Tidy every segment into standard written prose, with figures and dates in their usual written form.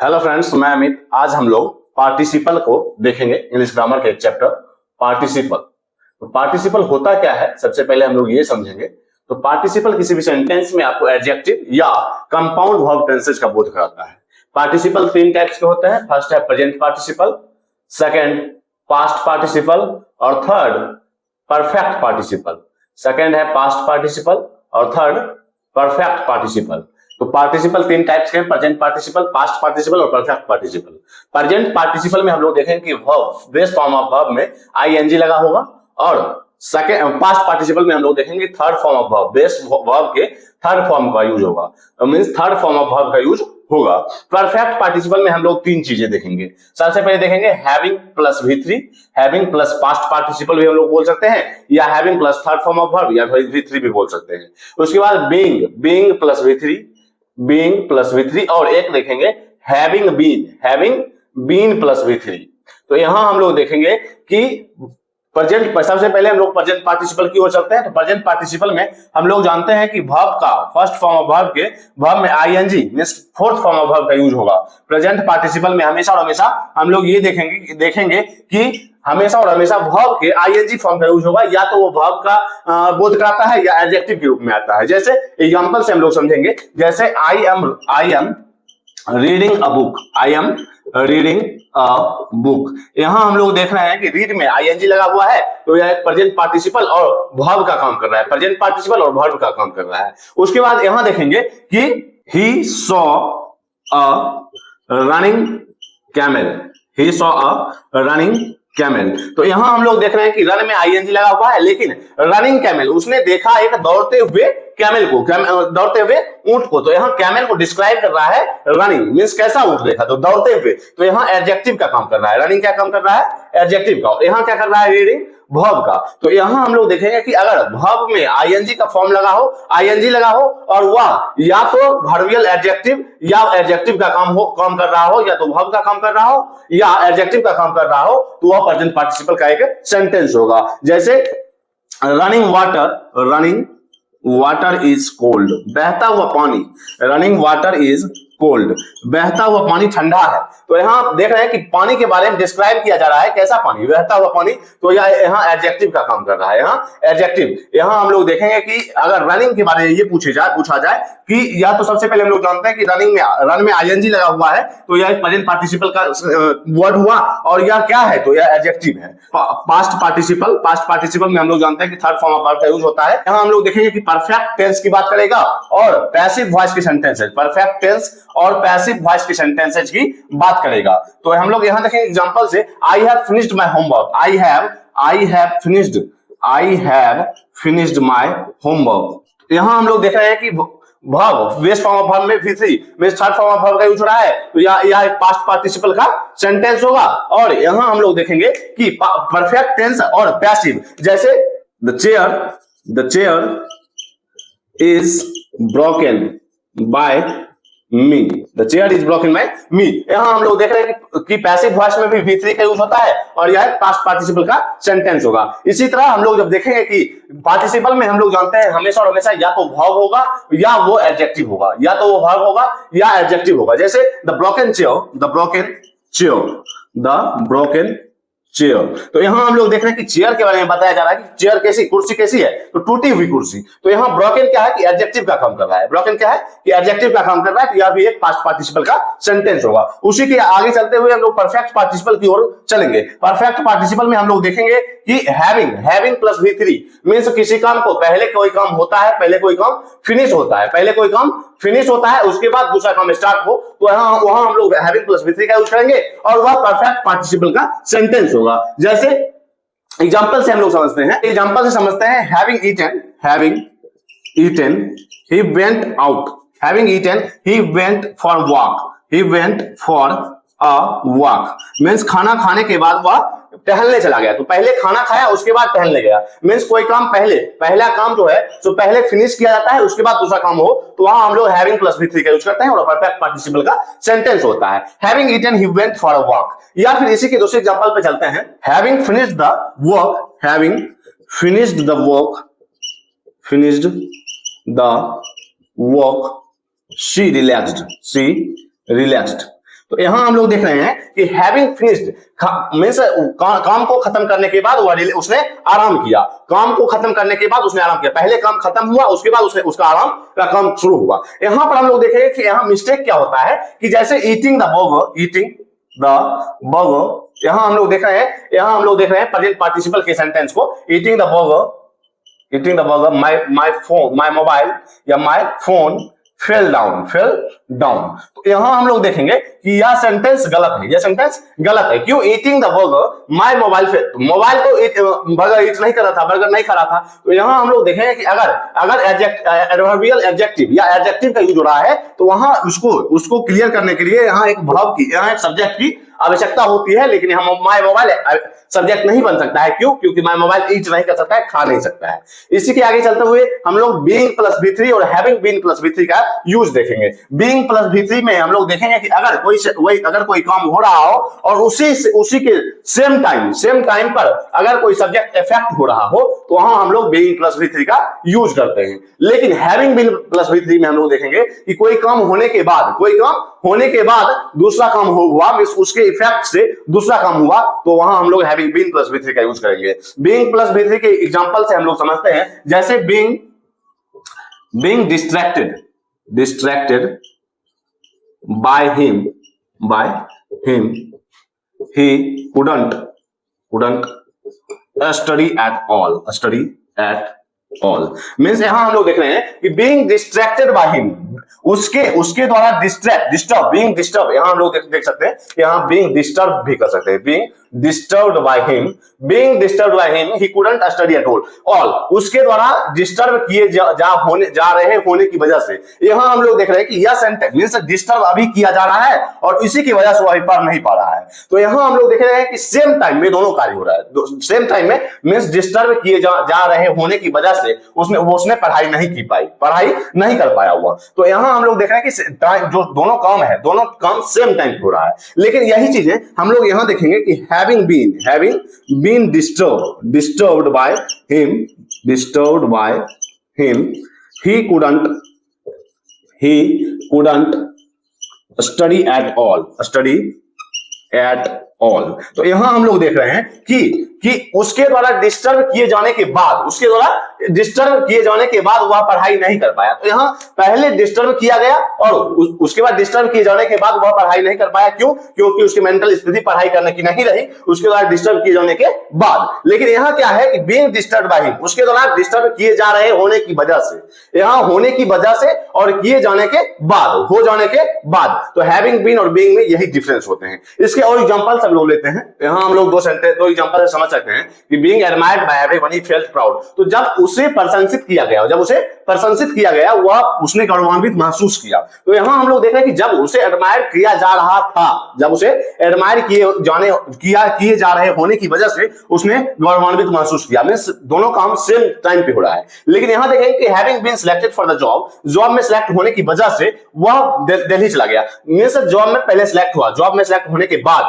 Hello friends, मैं अमित। आज हम लोग पार्टिसिपल को देखेंगे इंग्लिश ग्रामर के एक चैप्टर पार्टिसिपल। तो पार्टिसिपल होता क्या है, सबसे पहले हम लोग ये समझेंगे। तो पार्टिसिपल किसी भी सेंटेंस में आपको एडजेक्टिव या कंपाउंड वर्ब टेंसेज का बोध कराता है। पार्टिसिपल तीन टाइप्स के होते हैं। फर्स्ट है present participle, second past participle और थर्ड परफेक्ट पार्टिसिपल। सेकेंड है पास्ट पार्टिसिपल और थर्ड परफेक्ट पार्टिसिपल। तो पार्टिसिपल तीन टाइप्स के हैं, प्रेजेंट पार्टिसिपल, पास्ट पार्टिसिपल और परफेक्ट पार्टिसिपल। प्रेजेंट पार्टिसिपल में हम लोग देखेंगे कि verb, base form of verb में आईएनजी लगा होगा, और सेकेंड पास्ट पार्टिसिपल में हम लोग देखेंगे third form of verb, base verb के थर्ड फॉर्म का यूज होगा, means third form of verb का यूज होगा। परफेक्ट पार्टिसिपल में हम लोग तीन चीजें देखेंगे। सबसे पहले देखेंगे having plus V3, having plus past participle भी हम लोग बोल सकते हैं, या having plus third form of verb या V3 भी बोल सकते हैं। उसके बाद being, being plus V3, being plus V3, और एक देखेंगे having been, having been plus V3। तो यहां हम लोग देखेंगे कि प्रेजेंट, सबसे पहले हम लोग प्रेजेंट पार्टिसिपल की ओर चलते हैं। तो प्रेजेंट पार्टिसिपल में हम लोग जानते हैं कि वर्ब का फर्स्ट फॉर्म ऑफ वर्ब के वर्ब में ING means fourth form of verb का यूज होगा। प्रेजेंट पार्टिसिपल में हमेशा और हमेशा हम लोग ये देखेंगे कि हमेशा और हमेशा वर्ब के आईएनजी फॉर्म का यूज होगा, या तो वो वर्ब का बोध कराता है या एडजेक्टिव के रूप में आता है। जैसे एग्जांपल से हम लोग समझेंगे, जैसे I am reading a book, I am reading a book. यहां हम लोग देख रहे हैं कि रीड में आईएनजी लगा हुआ है, तो यह एक प्रेजेंट पार्टिसिपल और वर्ब का काम कर रहा है, प्रेजेंट पार्टिसिपल और वर्ब का काम कर रहा है। उसके बाद यहां देखेंगे कि he saw a running camel, he saw a running camel. तो यहां हम लोग देख रहे हैं कि रन में आईएनजी लगा हुआ है, लेकिन रनिंग कैमल, उसने देखा एक दौड़ते हुए कैमल को, दौड़ते हुए ऊंट को। तो यहाँ कैमल को डिस्क्राइब कर रहा है, रनिंग मींस कैसा ऊंट देखा, तो दौड़ते हुए। तो यहाँ एडजेक्टिव का काम कर रहा है, रनिंग क्या काम कर रहा है, एडजेक्टिव का। यहाँ क्या कर रहा है, रीडिंग वर्ब का। तो यहाँ हम लोग देखेंगे कि अगर वर्ब में आईएनजी का फॉर्म लगा हो, आईएनजी लगा हो, और वह या तो वर्बियल एडजेक्टिव या एडजेक्टिव का काम कर रहा हो, या तो वर्ब का काम कर रहा हो या एडजेक्टिव का काम कर रहा हो, तो वह प्रेजेंट पार्टिसिपल का एक सेंटेंस होगा। जैसे running water, running water is cold, बहता हुआ पानी, रनिंग वाटर इज कोल्ड, बहता हुआ पानी ठंडा है। तो यहाँ देख रहे हैं कि पानी के बारे में डिस्क्राइब किया जा रहा है, कैसा पानी, बहता हुआ पानी। तो यहाँ एडजेक्टिव का काम कर रहा है, यहाँ एडजेक्टिव। यहाँ हम लोग देखेंगे कि अगर रनिंग के बारे में ये पूछा जाए कि या तो सबसे पहले हम लोग जानते हैं कि रन में आईएनजी लगा हुआ है, तो यह प्रेजेंट पार्टिसिपल का वर्ड हुआ, और यह क्या है, तो यह एडजेक्टिव है। पास्ट पार्टिसिपल में हम लोग जानते हैं कि थर्ड फॉर्म ऑफ वर्ब का यूज होता है। यहाँ हम लोग देखेंगे कि परफेक्ट टेंस की बात करेगा और पैसिव वॉइस के सेंटेंसेस, परफेक्ट टेंस और पैसिव वॉइस के सेंटेंसेस की बात करेगा। तो हम लोग यहाँ देखेंगे एग्जांपल से, I have finished my homework, I have finished my homework. यहाँ हम लोग देख रहे हैं कि verb, base form of verb में V3 means third form of verb का यूज हो रहा है, तो यह एक पास्ट पार्टिसिपल का सेंटेंस होगा। और यहाँ हम लोग देखेंगे कि परफेक्ट टेंस और पैसिव, जैसे the chair is broken by me, the chair is broken by me. यहां हम लोग देख रहे हैं कि पैसिव वॉइस में भी V3 का यूज होता है, और यह पास्ट पार्टिसिपल का सेंटेंस होगा। इसी तरह हम लोग जब देखेंगे कि पार्टिसिपल में हम लोग जानते हैं हमेशा और हमेशा या तो वर्ब होगा या वो एडजेक्टिव होगा, या तो वो वर्ब होगा या एडजेक्टिव होगा। जैसे द ब्रोकन चेयर। तो यहां हम लोग देख रहे हैं कि चेयर के बारे में बताया जा रहा है कि चेयर कैसी, कुर्सी कैसी है, तो टूटी हुई कुर्सी। तो यहां ब्रोकन क्या है कि एडजेक्टिव का काम कर रहा है, ब्रोकन क्या है कि एडजेक्टिव का काम कर रहा है, तो यह भी एक पास्ट पार्टिसिपल का सेंटेंस होगा। उसी के आगे चलते हुए हम लोग परफेक्ट पार्टिसिपल की ओर चलेंगे। परफेक्ट पार्टिसिपल में हम लोग देखेंगे कि हैविंग प्लस V3 मींस किसी काम को पहले कोई काम होता है, पहले कोई काम फिनिश होता है, पहले कोई काम फिनिश होता है, उसके बाद दूसरा काम स्टार्ट हो, तो वहां हम लोग हैविंग प्लस V3 का यूज करेंगे, और वह परफेक्ट पार्टिसिपल का सेंटेंस होगा। जैसे एग्जांपल से हम लोग समझते हैं, having eaten he went out, having eaten he went for a walk means खाना खाने के बाद वह टहलने चला गया। तो पहले खाना खाया, उसके बाद टहलने गया, मींस कोई काम पहला काम जो है तो पहले फिनिश किया जाता है, उसके बाद दूसरा काम हो, तो वहां हम लोग हैविंग प्लस V3 का यूज करते हैं, और परफेक्ट पार्टिसिपल का सेंटेंस होता है। Having eaten he went for a walk. या फिर इसी के दूसरे एग्जांपल पे चलते हैं, having finished the work she relaxed. तो यहां हम लोग देख रहे हैं कि हैविंग फिनिश्ड मींस काम को खत्म करने के बाद उसने आराम किया, काम को खत्म करने के बाद उसने आराम किया, पहले काम खत्म हुआ उसके बाद उसने उसका आराम का काम शुरू हुआ। यहां पर हम लोग देखेंगे कि यहां मिस्टेक क्या होता है कि जैसे ईटिंग द बर्गर, यहां हम लोग देख रहे हैं प्रेजेंट पार्टिसिपल के सेंटेंस को, eating the burger my mobile या माय फोन फेल डाउन। तो यहां हम लोग देखेंगे कि यह सेंटेंस गलत है। क्यों? Eating the burger my mobile mobile तो बर्गर ईट नहीं कर रहा था, बर्गर नहीं खा रहा था। तो यहां हम लोग देखेंगे कि अगर एडवर्बियल एडजेक्टिव या एडजेक्टिव का यूज हो रहा है तो वहां उसको क्लियर करने के लिए यहां एक सब्जेक्ट की आवश्यकता होती है, लेकिन हम माय मोबाइल सब्जेक्ट नहीं बन सकता है। क्यों? क्योंकि माय मोबाइल ईट नहीं कर सकता है, खा नहीं सकता है। इसी के आगे चलते हुए हम लोग बीइंग प्लस V3 और हैविंग बीन प्लस V3 का यूज देखेंगे। बीइंग प्लस V3 में हम लोग देखेंगे कि अगर कोई काम हो रहा हो और उसी के सेम टाइम पर अगर कोई सब्जेक्ट इफेक्ट हो रहा हो तो वहां हम लोग बीइंग प्लस V3 का यूज करते हैं। लेकिन हैविंग बीन प्लस V3 में हम लोग देखेंगे कि कोई काम होने के बाद दूसरा काम हुआ, उसके इफेक्ट से दूसरा काम हुआ, तो वहां हम लोग हैविंग बीन प्लस V3 का यूज करेंगे। बीइंग प्लस V3 के एग्जांपल से हम लोग समझते हैं, जैसे being distracted by him he couldn't study at all means यहां हम लोग देख रहे हैं कि बीइंग डिस्ट्रैक्टेड बाय हिम, उसके द्वारा डिस्टर्ब यहां हम लोग देख सकते हैं, यहां बीइंग डिस्टर्ब भी कर सकते हैं। Being disturbed by him he couldn't study at all, उसके द्वारा डिस्टर्ब किए जा रहे होने की वजह से। यहां हम लोग देख रहे हैं कि यह सेंटेंस मींस डिस्टर्ब अभी किया जा रहा है और इसी की वजह से वो अभी पढ़ नहीं पा रहा है। तो यहां हम लोग देख रहे हैं कि सेम टाइम में दोनों कार्य हो रहा है। सेम टाइम में मींस डिस्टर्ब किए जा रहे होने की वजह से उसने पढ़ाई नहीं कर पाया हुआ। तो यहां हम लोग देख रहे हैं कि जो दोनों काम सेम टाइम हो रहा है। लेकिन यही चीजें हम लोग यहां देखेंगे कि having been disturbed by him he couldn't study at all तो यहां हम लोग देख रहे हैं कि उसके द्वारा डिस्टर्ब किए जाने के बाद वह पढ़ाई नहीं कर पाया। तो यहां पहले डिस्टर्ब किया गया और उसके बाद डिस्टर्ब किए जाने के बाद वह पढ़ाई नहीं कर पाया। क्यों? क्योंकि उसकी मेंटल स्थिति पढ़ाई करने की नहीं रही उसके द्वारा डिस्टर्ब किए जाने के बाद। लेकिन यहां क्या है कि बीइंग डिस्टर्ब्ड बाय हिम, उसके द्वारा डिस्टर्ब किए जा रहे होने की वजह से, यहां होने की वजह से और किए जाने के बाद, हो जाने के बाद। तो हैविंग बीन और बीइंग में यही डिफरेंस होते हैं। इसके और एग्जांपल सब लोग लेते हैं। यहां हम लोग दो एग्जांपल से समझ सकते हैं कि being admired by everyone he felt proud. तो जब उसे प्रशंसित किया गया वह उसने गौरवान्वित महसूस किया। तो यहां हम लोग देख रहे हैं कि जब उसे एडमायर किया जा रहा था, जब उसे एडमायर किए जा रहे होने की वजह से उसने गौरवान्वित महसूस किया। मींस दोनों काम सेम टाइम पे हो रहा है। लेकिन यहां देखेंगे कि having been selected for the job में सिलेक्ट होने की वजह से वह दिल्ली चला गया। मींस जॉब में पहले सिलेक्ट हुआ, जॉब में सिलेक्ट होने के बाद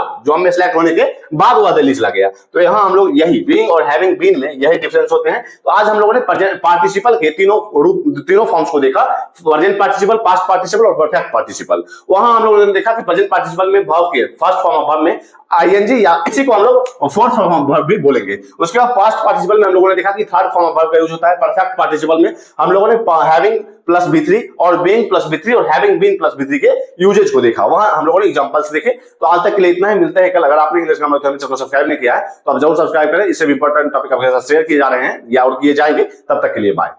वह दिल्ली चला गया। तो यहां हम लोग यही बीइंग और हैविंग बीन में यही डिफरेंस होते हैं। तो आज हम लोगों ने पार्टिसिपल के तीनों फॉर्म्स को देखा, प्रेजेंट पार्टिसिपल, पास्ट पार्टिसिपल और परफेक्ट पार्टिसिपल। वहां हम लोगों ने देखा कि प्रेजेंट पार्टिसिपल में वर्ब के फर्स्ट फॉर्म ऑफ वर्ब में आईएनजी या इसी को हम लोग फोर्थ फॉर्म ऑफ वर्ब भी बोलेंगे। उसके बाद पास्ट पार्टिसिपल में हम लोगों ने देखा कि थर्ड फॉर्म ऑफ वर्ब का यूज होता है। परफेक्ट पार्टिसिपल में हम लोगों ने हैविंग प्लस V3 और बीइंग प्लस V3 और हैविंग बीन प्लस V3 के यूजेज को देखा। वहां हम लोगों ने एग्जांपल्स देखे। तो आज तक के लिए इतना ही, मिलते हैं कल। अगर आपने इंग्लिश ग्रामर चैनल को सब्सक्राइब नहीं किया है तो आप जरूर सब्सक्राइब करें। इससे इंपॉर्टेंट टॉपिक आपके साथ शेयर किए जा रहे हैं या और किए जाएंगे। तब तक के लिए बाय।